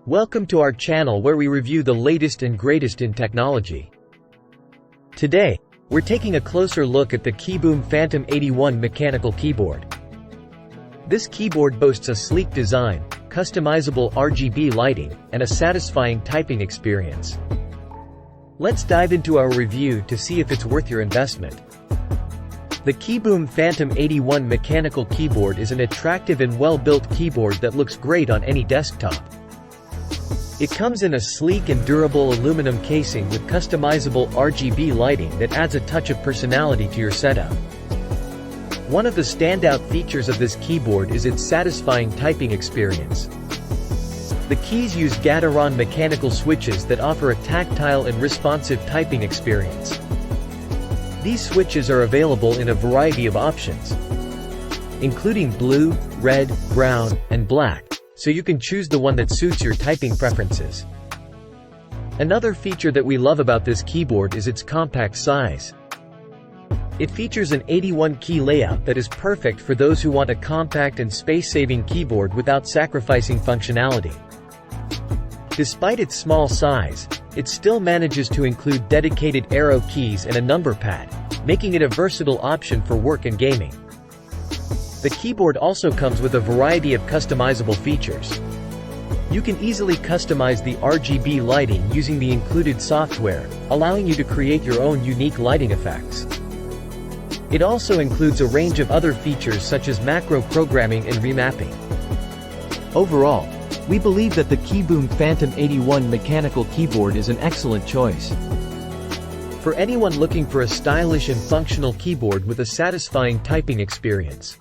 Welcome to our channel where we review the latest and greatest in technology. Today, we're taking a closer look at the KiiBOOM Phantom 81 mechanical keyboard. This keyboard boasts a sleek design, customizable RGB lighting, and a satisfying typing experience. Let's dive into our review to see if it's worth your investment. The KiiBOOM Phantom 81 mechanical keyboard is an attractive and well-built keyboard that looks great on any desktop. It comes in a sleek and durable aluminum casing with customizable RGB lighting that adds a touch of personality to your setup. One of the standout features of this keyboard is its satisfying typing experience. The keys use Gateron mechanical switches that offer a tactile and responsive typing experience. These switches are available in a variety of options, including blue, red, brown, and black, so you can choose the one that suits your typing preferences. Another feature that we love about this keyboard is its compact size. It features an 81-key layout that is perfect for those who want a compact and space-saving keyboard without sacrificing functionality. Despite its small size, it still manages to include dedicated arrow keys and a number pad, making it a versatile option for work and gaming. The keyboard also comes with a variety of customizable features. You can easily customize the RGB lighting using the included software, allowing you to create your own unique lighting effects. It also includes a range of other features such as macro programming and remapping. Overall, we believe that the KiiBOOM Phantom 81 mechanical keyboard is an excellent choice for anyone looking for a stylish and functional keyboard with a satisfying typing experience.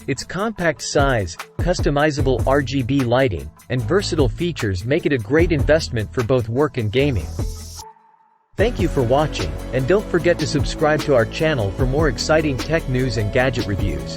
Its compact size, customizable RGB lighting, and versatile features make it a great investment for both work and gaming. Thank you for watching, and don't forget to subscribe to our channel for more exciting tech news and gadget reviews.